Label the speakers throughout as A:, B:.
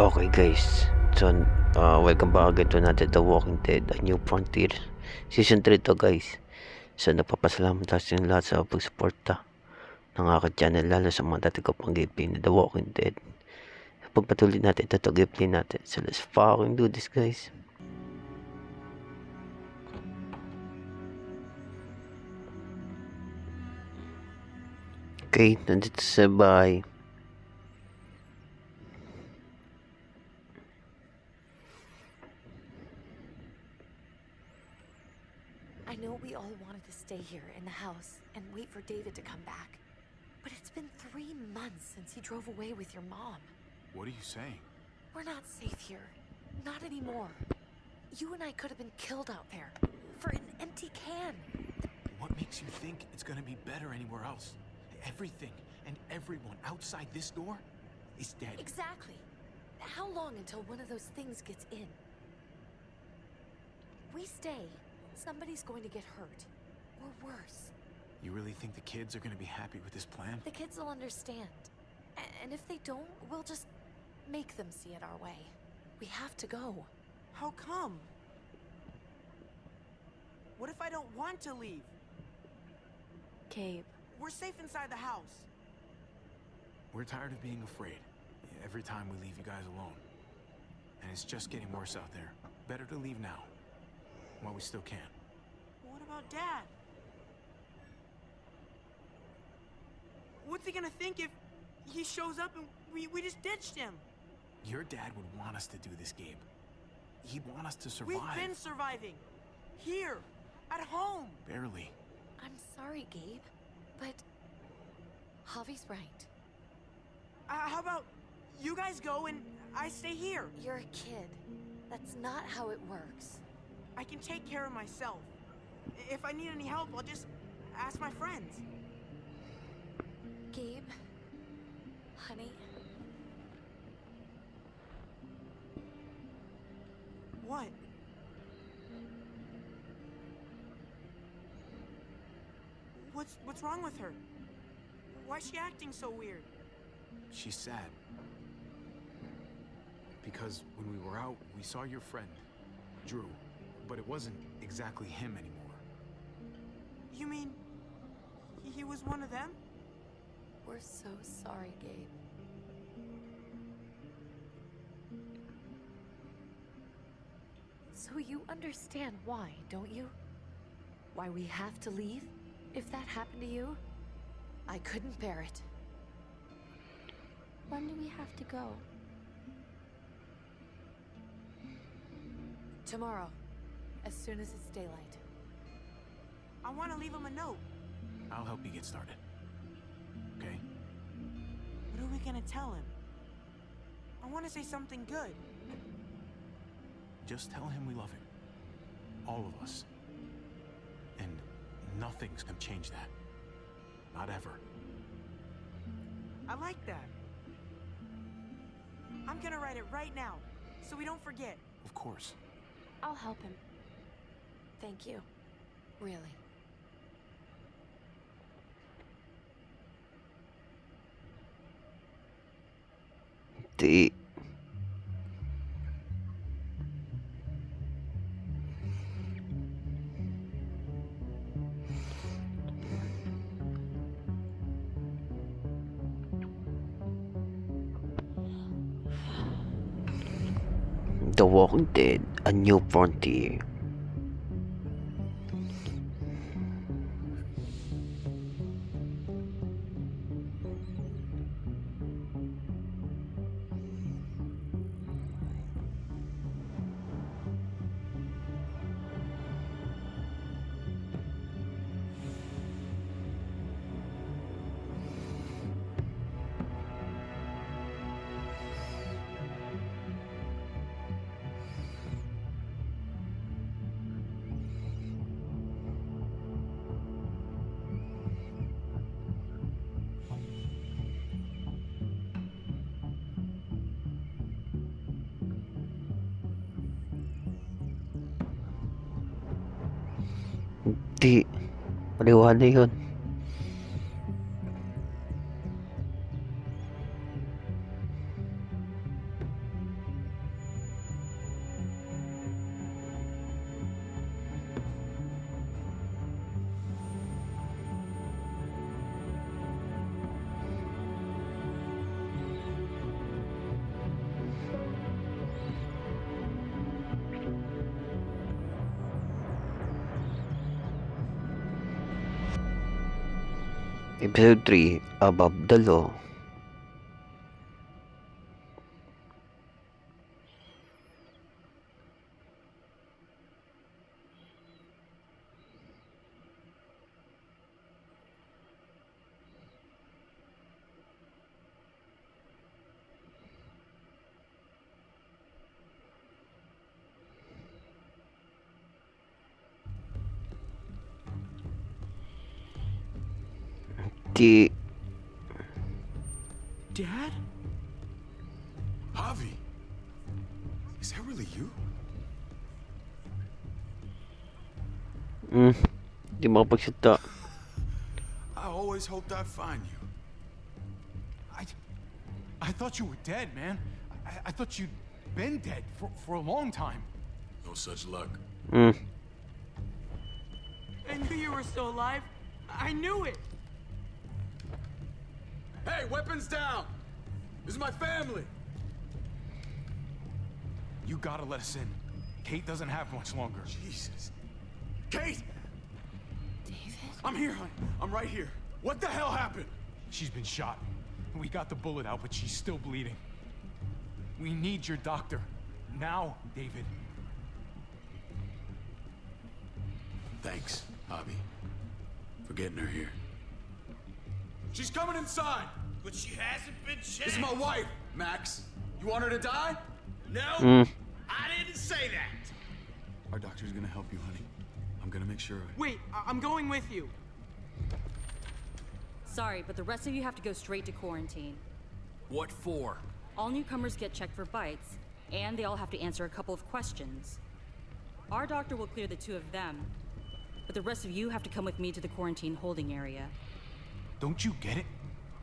A: Okay guys, so welcome back again to another The Walking Dead, A New Frontier. Season 3 to guys. So napapasalamat tayo sa lahat sa pagsuporta ng aking channel, lalo sa mga dati ko pang gameplay na The Walking Dead. Pagpatuloy natin ito gameplay natin. So let's fucking do this guys. Okay, nandito sa bahay.
B: I know we all wanted to stay here in the house and wait for David to come back. But it's been 3 months since he drove away with your mom.
C: What are you saying?
B: We're not safe here. Not anymore. You and I could have been killed out there. For an empty can.
C: What makes you think it's gonna be better anywhere else? Everything and everyone outside this door is dead.
B: Exactly. How long until one of those things gets in? We stay, somebody's going to get hurt. Or worse.
C: You really think the kids are gonna be happy with this plan?
B: The kids will understand. And if they don't, we'll just make them see it our way. We have to go.
D: How come? What if I don't want to leave?
B: Gabe.
D: We're safe inside the house.
C: We're tired of being afraid. Every time we leave you guys alone. And it's just getting worse out there. Better to leave now. While we still can.
D: What about Dad? What's he gonna think if he shows up and we just ditched him?
C: Your dad would want us to do this, Gabe. He'd want us to survive.
D: We've been surviving. Here. At home.
C: Barely.
B: I'm sorry, Gabe, but Javi's right.
D: How about you guys go and I stay here?
B: You're a kid. That's not how it works.
D: I can take care of myself. If I need any help, I'll just ask my friends.
B: Gabe, honey.
D: What? What's wrong with her? Why's she acting so weird?
C: She's sad. Because when we were out, we saw your friend, Drew. But it wasn't exactly him anymore.
D: You mean he was one of them?
B: We're so sorry, Gabe. So you understand why, don't you? Why we have to leave? If that happened to you, I couldn't bear it.
E: When do we have to go?
B: Tomorrow, as soon as it's daylight.
D: I want to leave him a note.
C: I'll help you get started. Okay?
D: What are we gonna tell him? I want to say something good.
C: Just tell him we love him. All of us. And nothing's gonna change that. Not ever.
D: I like that. I'm gonna write it right now, so we don't forget.
C: Of course.
E: I'll help him.
B: Thank you. Really.
A: The Walking Dead, A New Frontier. Di, maliwanag yun. Episode 3, Above the Law.
D: Dad?
C: Javi! Is that really you?
A: Di makapagsalita.
C: I always hoped I'd find you.
F: I thought you were dead, man. I thought you'd been dead for a long time.
C: No such luck.
D: I knew you were still alive. I knew it.
C: Hey, weapons down! This is my family!
F: You gotta let us in. Kate doesn't have much longer.
C: Jesus. Kate!
B: David?
C: I'm here, honey. I'm right here. What the hell happened?
F: She's been shot. We got the bullet out, but she's still bleeding. We need your doctor. Now, David.
C: Thanks, Javi, for getting her here. She's coming inside!
G: But she hasn't been checked.
C: This is my wife, Max. You want her to die?
G: No, I didn't say that.
C: Our doctor's gonna help you, honey. I'm gonna make sure.
D: Wait, I'm going with you.
H: Sorry, but the rest of you have to go straight to quarantine.
G: What for?
H: All newcomers get checked for bites, and they all have to answer a couple of questions. Our doctor will clear the two of them, but the rest of you have to come with me to the quarantine holding area.
F: Don't you get it?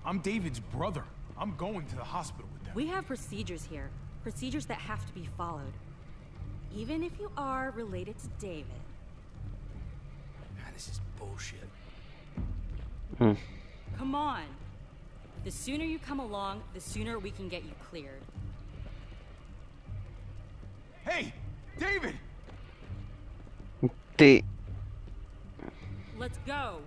F: I'm David's brother. I'm going to the hospital with them.
H: We have procedures here. Procedures that have to be followed. Even if you are related to David.
G: God, this is bullshit.
H: Come on. The sooner you come along, the sooner we can get you cleared.
F: Hey! David!
H: Let's go.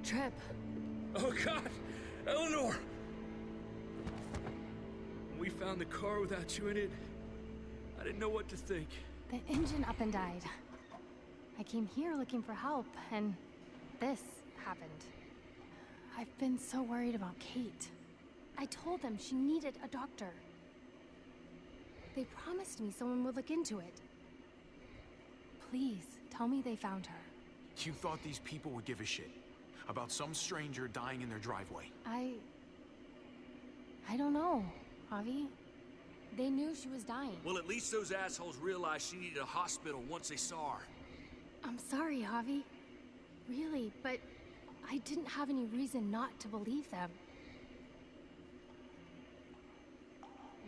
B: Tripp.
G: Oh God, Eleanor! When we found the car without you in it, I didn't know what to think.
E: The engine up and died. I came here looking for help, and this happened. I've been so worried about Kate. I told them she needed a doctor. They promised me someone would look into it. Please, tell me they found her.
C: You thought these people would give a shit about some stranger dying in their driveway?
E: I don't know, Javi. They knew she was dying.
G: Well, at least those assholes realized she needed a hospital once they saw her.
E: I'm sorry, Javi. Really, but I didn't have any reason not to believe them.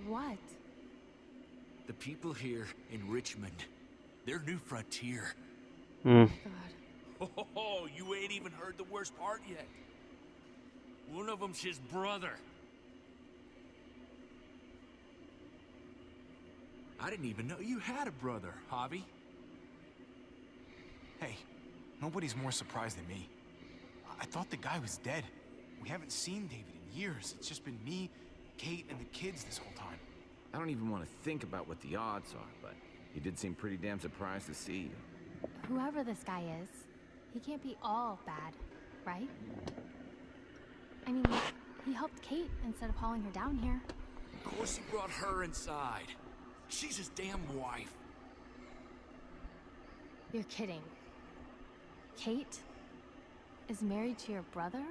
E: What?
G: The people here in Richmond, their new frontier.
E: God.
G: Oh, you ain't even heard the worst part yet. One of them's his brother. I didn't even know you had a brother, Javi.
F: Hey, nobody's more surprised than me. I thought the guy was dead. We haven't seen David in years. It's just been me, Kate, and the kids this whole time.
I: I don't even want to think about what the odds are, but he did seem pretty damn surprised to see you.
E: Whoever this guy is, he can't be all bad, right? I mean, he helped Kate instead of hauling her down here.
G: Of course he brought her inside. She's his damn wife.
E: You're kidding. Kate is married to your brother?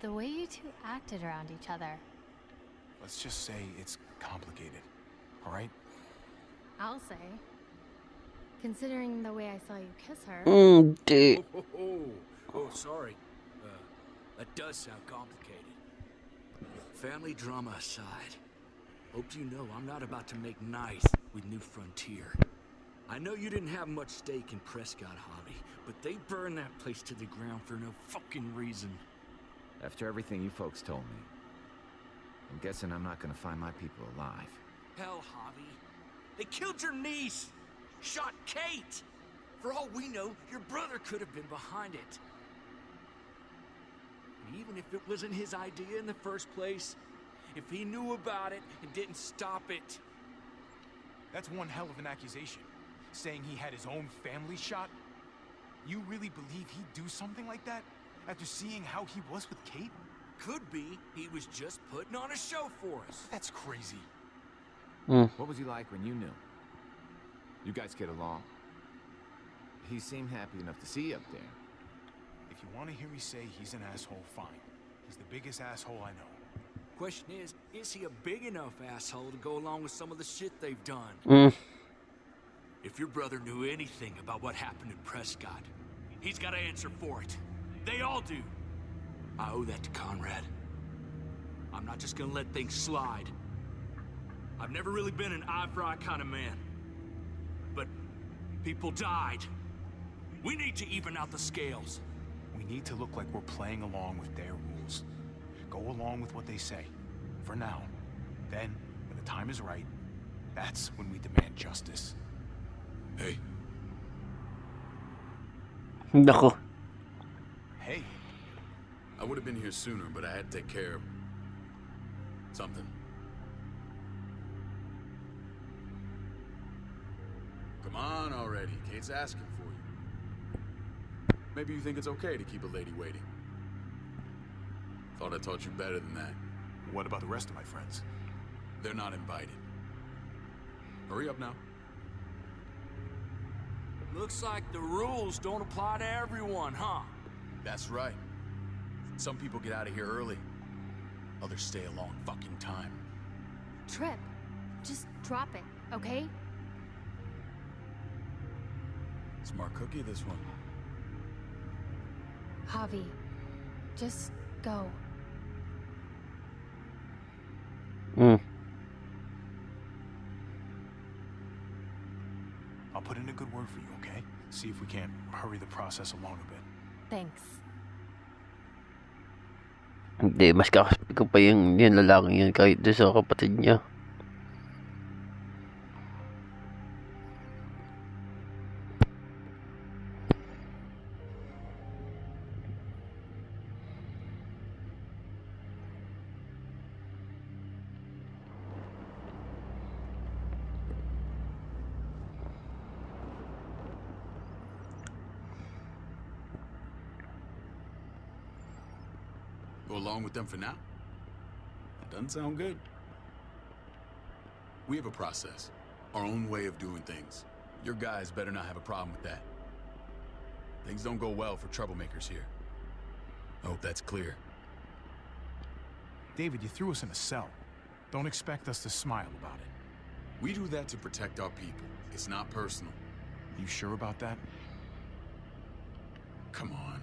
E: The way you two acted around each other.
F: Let's just say it's complicated, all right?
E: I'll say. Considering the way I saw you kiss her.
A: Hindi.
G: Oh, sorry. That does sound complicated. Family drama aside, hope you know I'm not about to make nice with New Frontier. I know you didn't have much stake in Prescott, Javi, but they burned that place to the ground for no fucking reason.
I: After everything you folks told me, I'm guessing I'm not gonna find my people alive.
G: Hell, Javi. They killed your niece! Shot Kate! For all we know, your brother could have been behind it. And even if it wasn't his idea in the first place, if he knew about it and didn't stop it...
F: That's one hell of an accusation. Saying he had his own family shot? You really believe he'd do something like that? After seeing how he was with Kate?
G: Could be he was just putting on a show for us.
F: That's crazy.
I: What was he like when you knew? You guys get along? He seemed happy enough to see you up there.
F: If you want to hear me say he's an asshole, fine. He's the biggest asshole I know.
G: Question is he a big enough asshole to go along with some of the shit they've done? If your brother knew anything about what happened in Prescott, he's got to answer for it. They all do. I owe that to Conrad. I'm not just gonna let things slide. I've never really been an eye-for-eye kind of man. But people died. We need to even out the scales.
F: We need to look like we're playing along with their rules. Go along with what they say. For now. Then, when the time is right, that's when we demand justice.
G: Hey.
A: Nako.
F: Hey.
J: I would have been here sooner, but I had to take care of something. Come on already. Kate's asking for you. Maybe you think it's okay to keep a lady waiting. Thought I taught you better than that.
F: What about the rest of my friends?
J: They're not invited. Hurry up now.
G: Looks like the rules don't apply to everyone, huh?
J: That's right. Some people get out of here early. Others stay a long fucking time.
E: Tripp, just drop it, okay?
J: Smart cookie, this one.
E: Javi, just go.
F: I'll put in a good word for you, okay? See if we can't hurry the process along a bit.
E: Thanks.
A: Hindi, mas kakaspi ko pa yung lalaking yun kahit doon sa kapatid niya.
J: Go along with them for now? That doesn't sound good. We have a process, our own way of doing things. Your guys better not have a problem with that. Things don't go well for troublemakers here. I hope that's clear.
F: David, you threw us in a cell. Don't expect us to smile about it.
J: We do that to protect our people. It's not personal.
F: You sure about that?
J: Come on.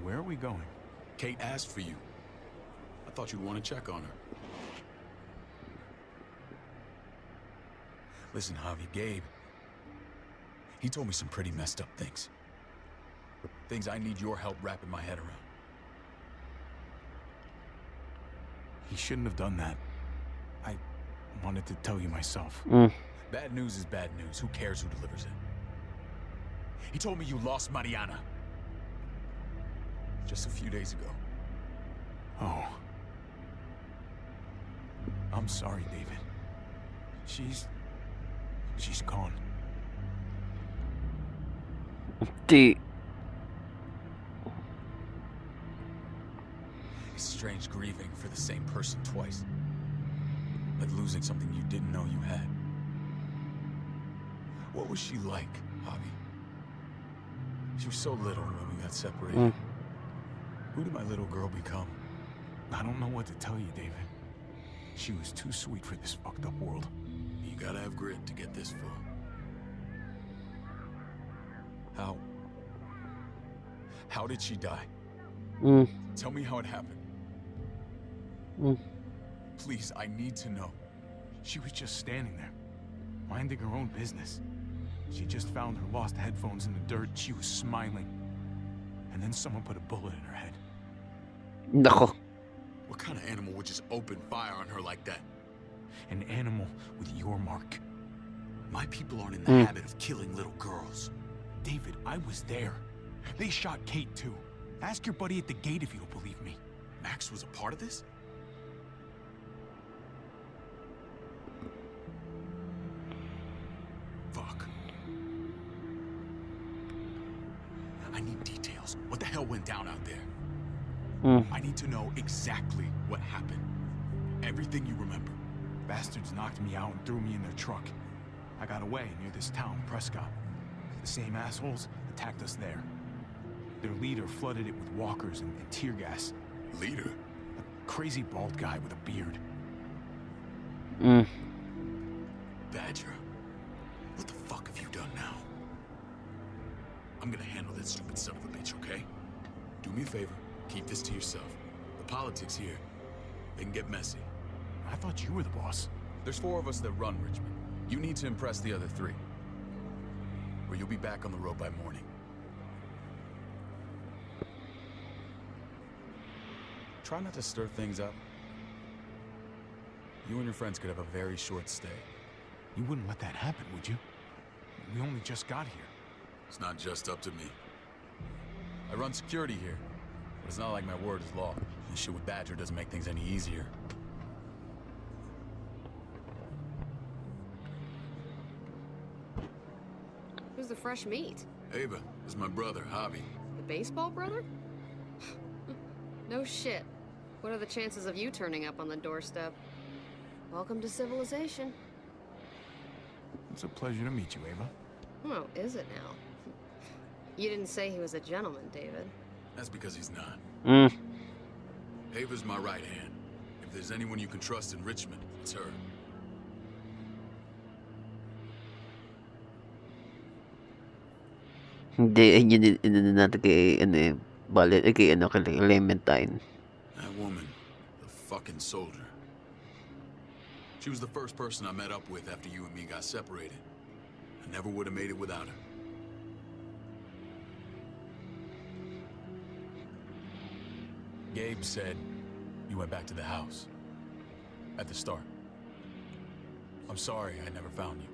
F: Where are we going?
J: Kate asked for you. I thought you'd want to check on her. Listen, Javi, Gabe. He told me some pretty messed up things. Things I need your help wrapping my head around.
F: He shouldn't have done that. I wanted to tell you myself.
J: Bad news is bad news. Who cares who delivers it? He told me you lost Mariana. Just a few days ago.
F: Oh. I'm sorry, David. She's gone.
A: Hindi.
J: It's strange grieving for the same person twice. Like losing something you didn't know you had. What was she like, Javi? She was so little when we got separated. Who did my little girl become?
F: I don't know what to tell you, David. She was too sweet for this fucked up world.
J: You gotta have grit to get this far. How did she die? Tell me how it happened. Please, I need to know.
F: She was just standing there, minding her own business. She just found her lost headphones in the dirt. She was smiling. And then someone put a bullet in her head.
A: Nako.
J: What kind of animal would just open fire on her like that?
F: An animal with your mark.
J: My people aren't in the habit of killing little girls.
F: David, I was there. They shot Kate too. Ask your buddy at the gate if you don't believe me.
J: Max was a part of this? Fuck. I need details. What the hell went down out there? I need to know exactly what happened. Everything you remember.
F: Bastards knocked me out and threw me in their truck. I got away near this town, Prescott. The same assholes attacked us there. Their leader flooded it with walkers and tear gas.
J: Leader?
F: A crazy bald guy with a beard.
J: Badger? What the fuck have you done now? I'm gonna handle that stupid son of a bitch, okay? Do me a favor, keep this to yourself. The politics here, they can get messy.
F: I thought you were the boss.
J: There's 4 of us that run Richmond. You need to impress the other 3. Or you'll be back on the road by morning. Try not to stir things up. You and your friends could have a very short stay.
F: You wouldn't let that happen, would you? We only just got here.
J: It's not just up to me. I run security here, but it's not like my word is law. This shit with Badger doesn't make things any easier.
K: Who's the fresh meat?
J: Ava, this is my brother, Javi.
K: The baseball brother? No shit. What are the chances of you turning up on the doorstep? Welcome to civilization.
F: It's a pleasure to meet you, Ava.
K: Oh, is it now? You didn't say he was a gentleman, David.
J: That's because he's not. Ava's my right hand. If there's anyone you can trust in Richmond, it's her.
A: Hindi, yun natin kay, kay Clementine.
J: That woman, the fucking soldier. She was the first person I met up with after you and me got separated. I never would have made it without her. Gabe said you went back to the house. At the start. I'm sorry I never found you.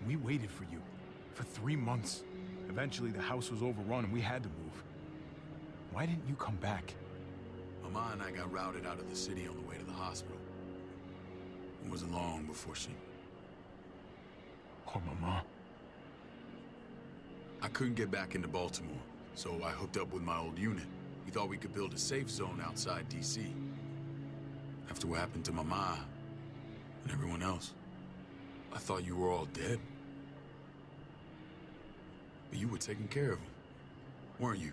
F: We waited for you. For 3 months. Eventually the house was overrun and we had to move. Why didn't you come back?
J: Mama and I got routed out of the city on the way to the hospital. It wasn't long before she...
F: Poor Mama.
J: I couldn't get back into Baltimore, so I hooked up with my old unit. We thought we could build a safe zone outside D.C. After what happened to Mama and everyone else, I thought you were all dead. But you were taking care of them, weren't you?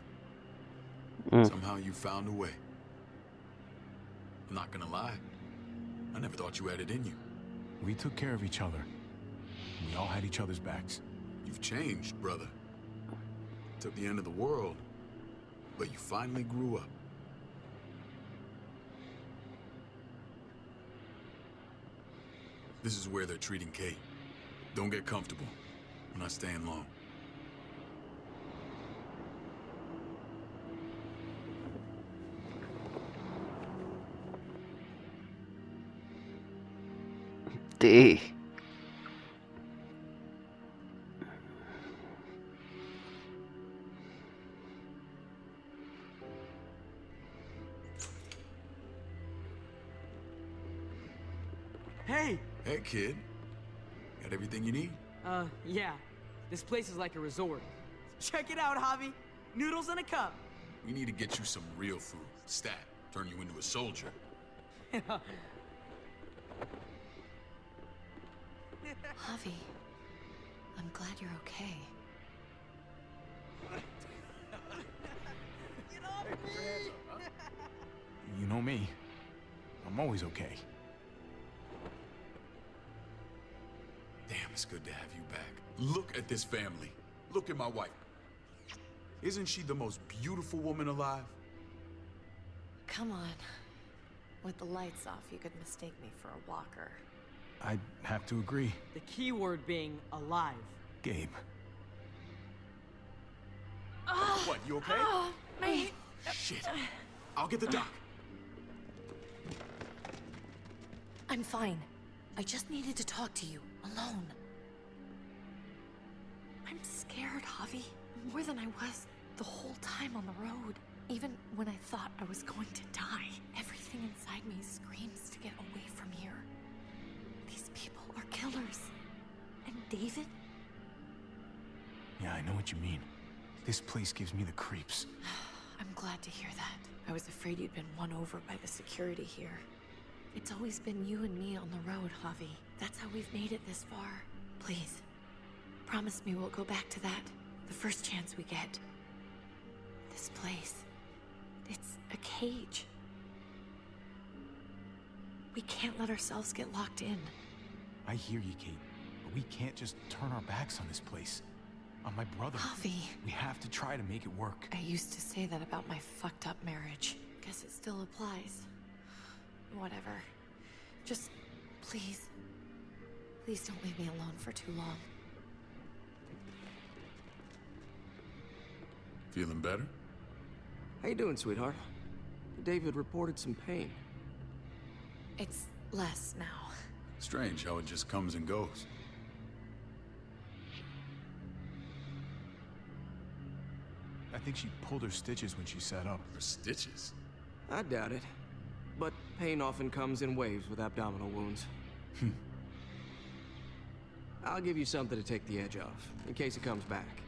J: Somehow you found a way. I'm not gonna lie. I never thought you had it in you.
F: We took care of each other. We all had each other's backs.
J: You've changed, brother. Took the end of the world, but you finally grew up. This is where they're treating Kate. Don't get comfortable. We're not staying long.
A: Hey,
J: Hey, kid. Got everything you need?
D: Yeah. This place is like a resort. Check it out, Javi. Noodles in a cup.
J: We need to get you some real food. Stat. Turn you into a soldier.
B: Javi, I'm glad you're okay.
F: You know me. I'm always okay.
J: Damn, it's good to have you back. Look at this family. Look at my wife. Isn't she the most beautiful woman alive?
B: Come on. With the lights off, you could mistake me for a walker.
F: I'd have to agree.
D: The key word being alive.
F: Gabe.
J: What, you okay?
B: Me.
J: Shit. I'll get the doc.
B: I'm fine. I just needed to talk to you, alone. I'm scared, Javi. More than I was the whole time on the road. Even when I thought I was going to die, everything inside me screams to get away from here. These people are killers. And David?
F: Yeah, I know what you mean. This place gives me the creeps.
B: I'm glad to hear that. I was afraid you'd been won over by the security here. It's always been you and me on the road, Javi. That's how we've made it this far. Please, promise me we'll go back to that the first chance we get. This place, it's a cage. We can't let ourselves get locked in.
F: I hear you, Kate, but we can't just turn our backs on this place. On my brother.
B: Javi.
F: We have to try to make it work.
B: I used to say that about my fucked up marriage. Guess it still applies. Whatever. Just, please. Please don't leave me alone for too long.
J: Feeling better?
L: How you doing, sweetheart? David reported some pain.
B: It's less now.
J: Strange how it just comes and goes.
F: I think she pulled her stitches when she sat up.
J: Her stitches?
L: I doubt it. But pain often comes in waves with abdominal wounds. I'll give you something to take the edge off, in case it comes back.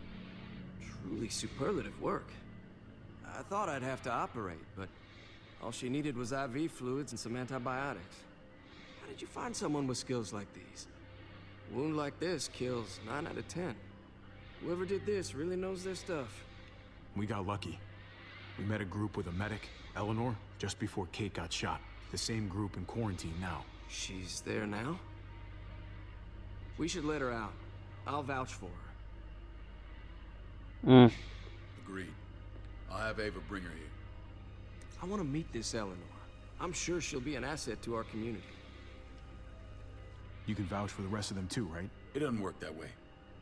L: Truly superlative work. I thought I'd have to operate, but all she needed was IV fluids and some antibiotics. How did you find someone with skills like these? A wound like this kills 9 out of 10. Whoever did this really knows their stuff.
F: We got lucky. We met a group with a medic, Eleanor, just before Kate got shot. The same group in quarantine now.
L: She's there now? We should let her out. I'll vouch for her.
J: Agreed. I'll have Ava bring her here.
L: I want to meet this Eleanor. I'm sure she'll be an asset to our community.
F: You can vouch for the rest of them too, right?
J: It doesn't work that way,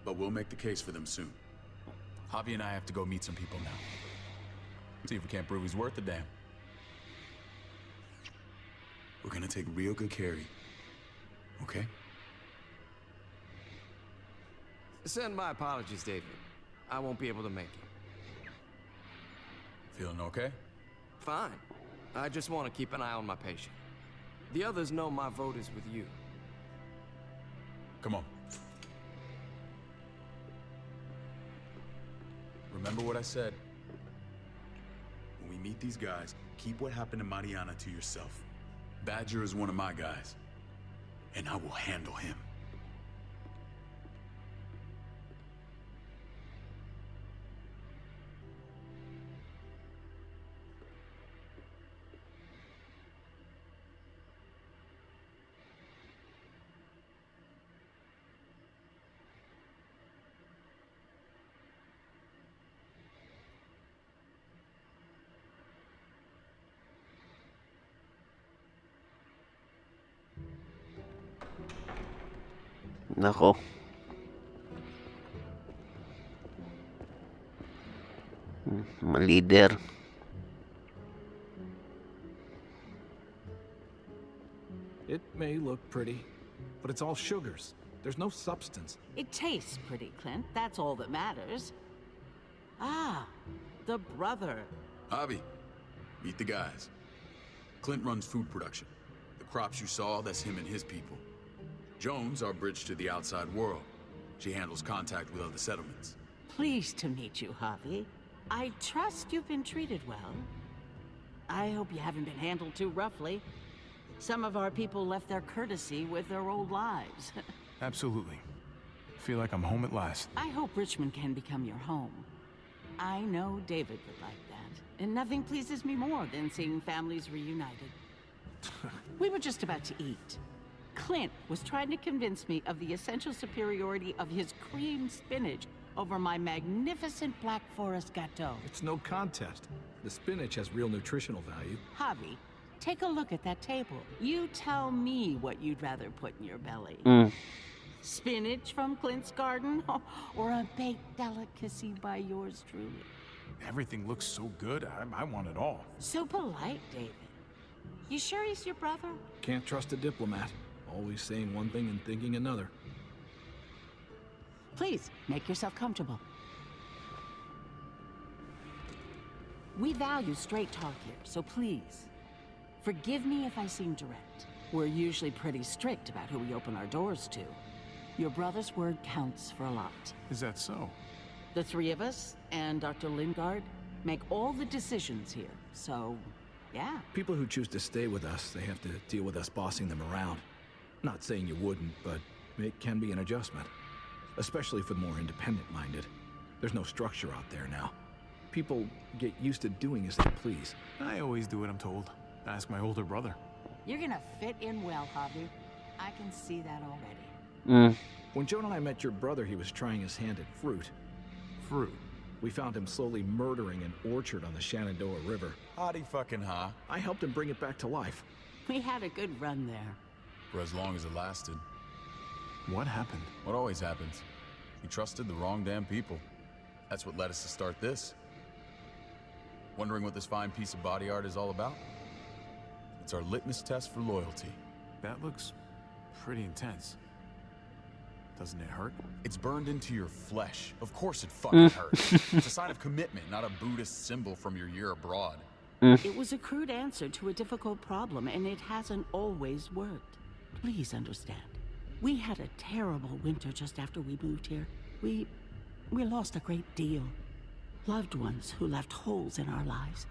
J: but we'll make the case for them soon.
F: Javi and I have to go meet some people now. See if we can't prove he's worth a damn.
J: We're gonna take real good care of you. Okay?
L: Send my apologies, David. I won't be able to make it.
F: Feeling okay?
L: Fine. I just want to keep an eye on my patient. The others know my vote is with you.
F: Come on.
J: Remember what I said. When we meet these guys, keep what happened to Mariana to yourself. Badger is one of my guys, and I will handle him.
A: Nako. Leader.
M: It may look pretty, but it's all sugars. There's no substance.
N: It tastes pretty, Clint. That's all that matters. Ah, the brother.
J: Javi, meet the guys. Clint runs food production. The crops you saw, that's him and his people. Jones, our bridge to the outside world. She handles contact with other settlements.
N: Pleased to meet you, Javi. I trust you've been treated well. I hope you haven't been handled too roughly. Some of our people left their courtesy with their old lives.
F: Absolutely. Feel like I'm home at last.
N: I hope Richmond can become your home. I know David would like that. and nothing pleases me more than seeing families reunited. We were just about to eat. Clint was trying to convince me of the essential superiority of his creamed spinach over my magnificent Black Forest gâteau.
M: It's no contest. The spinach has real nutritional value.
N: Javi, take a look at that table. You tell me what you'd rather put in your belly. Spinach from Clint's garden, or a baked delicacy by yours truly?
F: Everything looks so good, I want it all.
N: So polite, David. You sure he's your brother?
M: Can't trust a diplomat. Always saying one thing and thinking another.
N: Please, make yourself comfortable. We value straight talk here, so please, forgive me if I seem direct. We're usually pretty strict about who we open our doors to. Your brother's word counts for a lot.
F: Is that so?
N: The three of us and Dr. Lingard make all the decisions here, so yeah.
M: People who choose to stay with us, they have to deal with us bossing them around. Not saying you wouldn't, but it can be an adjustment. Especially for the more independent-minded. There's no structure out there now. People get used to doing as they please.
C: I always do what I'm told. Ask my older brother.
N: You're gonna fit in well, Javi. I can see that already.
M: When Joan and I met your brother, he was trying his hand at fruit.
C: Fruit?
M: We found him slowly murdering an orchard on the Shenandoah River.
J: Howdy fucking ha.
M: I helped him bring it back to life.
N: We had a good run there.
J: For as long as it lasted.
C: What happened?
J: What always happens. We trusted the wrong damn people. That's what led us to start this. Wondering what this fine piece of body art is all about? It's our litmus test for loyalty.
C: That looks pretty intense. Doesn't it hurt?
J: It's burned into your flesh. Of course it fucking hurts. It's a sign of commitment, not a Buddhist symbol from your year abroad.
N: It was a crude answer to a difficult problem, and it hasn't always worked. Please understand. We had a terrible winter just after we moved here. We lost a great deal. Loved ones who left holes in our lives.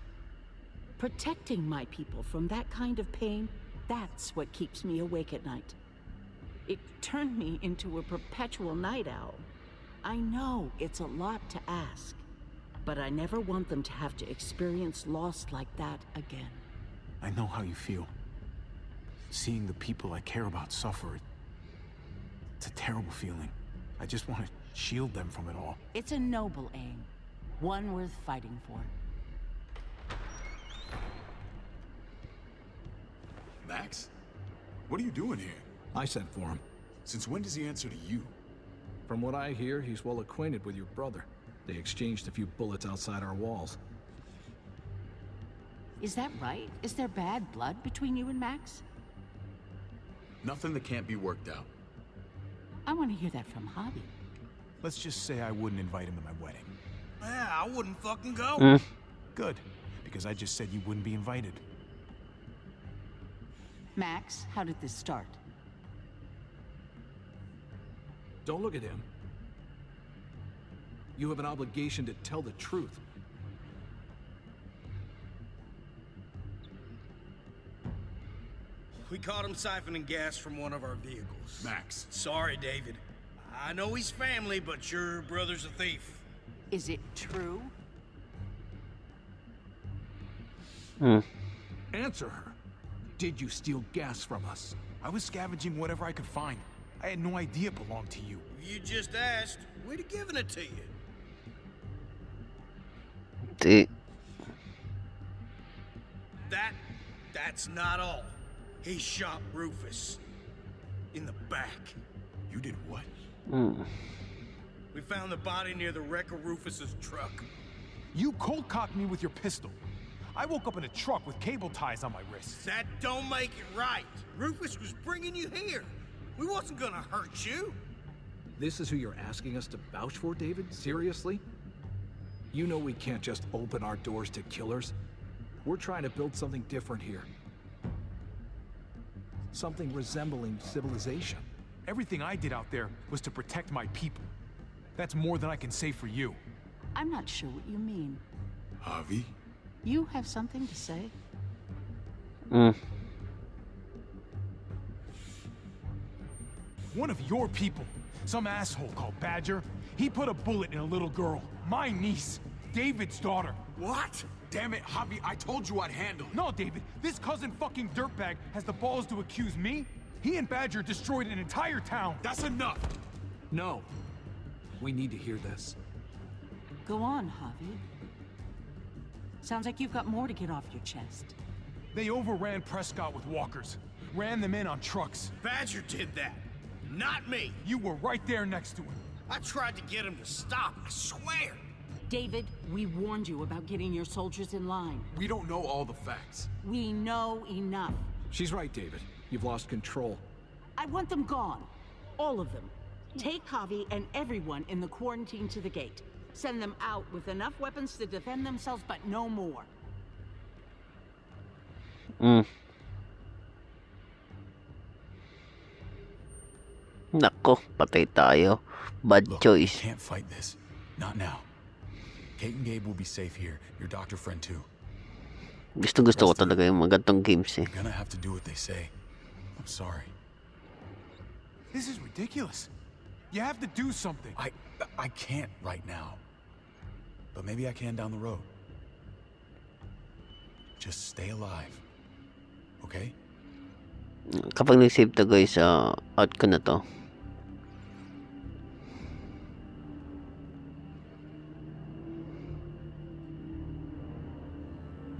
N: Protecting my people from that kind of pain, that's what keeps me awake at night. It turned me into a perpetual night owl. I know it's a lot to ask, but I never want them to have to experience loss like that again.
C: I know how you feel. Seeing the people I care about suffer, it's a terrible feeling. I just want to shield them from it all.
N: It's a noble aim, one worth fighting for.
J: Max? What are you doing here?
M: I sent for him.
J: Since when does he answer to you?
M: From what I hear, he's well acquainted with your brother. They exchanged a few bullets outside our walls.
N: Is that right? Is there bad blood between you and Max?
J: Nothing that can't be worked out.
N: I want to hear that from Javi.
C: Let's just say I wouldn't invite him to my wedding.
D: Yeah, I wouldn't fucking go.
C: Good, because I just said you wouldn't be invited.
N: Max, how did this start?
M: Don't look at him. You have an obligation to tell the truth.
D: We caught him siphoning gas from one of our vehicles.
J: Max.
D: Sorry, David. I know he's family, but your brother's a thief.
N: Is it true?
M: Answer her. Did you steal gas from us?
C: I was scavenging whatever I could find. I had no idea it belonged to you.
D: You just asked. We'd have given it to you. That's not all. He shot Rufus. In the back.
C: You did what?
D: We found the body near the wreck of Rufus's truck.
C: You cold-cocked me with your pistol. I woke up in a truck with cable ties on my wrists.
D: That don't make it right. Rufus was bringing you here. We wasn't gonna hurt you.
M: This is who you're asking us to vouch for, David? Seriously? You know we can't just open our doors to killers. We're trying to build something different here. Something resembling civilization.
C: Everything I did out there was to protect my people. That's more than I can say for you.
N: I'm not sure what you mean.
J: Javi?
N: You have something to say?
C: One of your people, some asshole called Badger, he put a bullet in a little girl, my niece, David's daughter.
D: What?
F: damn it, Javi, I told you I'd handle it. No, David, this cousin fucking dirtbag has the balls to accuse me? He and Badger destroyed an entire town.
J: That's enough!
L: No. We need to hear this.
N: Go on, Javi. Sounds like you've got more to get off your chest.
F: They overran Prescott with walkers. Ran them in on trucks.
O: Badger did that. Not me.
F: You were right there next to him.
O: I tried to get him to stop, I swear.
N: David, we warned you about getting your soldiers in line.
J: We don't know all the facts.
N: We know enough.
M: She's right, David. You've lost control.
N: I want them gone. All of them. Take Javi and everyone in the quarantine to the gate. Send them out with enough weapons to defend themselves, but no more.
A: Nako, patay tayo. Bad
J: Look,
A: choice.
J: We can't fight this. Not now. Kate and Gabe will be safe here. Your doctor friend too.
A: Gusto ko talaga yung mga gantong games eh.
J: You're gonna have to do what they say. I'm sorry.
F: This is ridiculous. You have to do something.
J: I can't right now. But maybe I can down the road. Just stay alive. Okay?
A: Kapag nag-save to guys, out ko na to.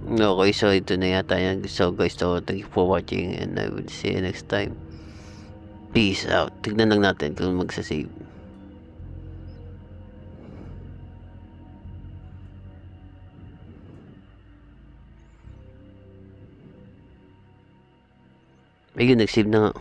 A: Okay, so ito na yata yan. So guys, so thank you for watching and I will see you next time. Peace out. Tignan lang natin kung magsasave. Ayun, nag-save na nga.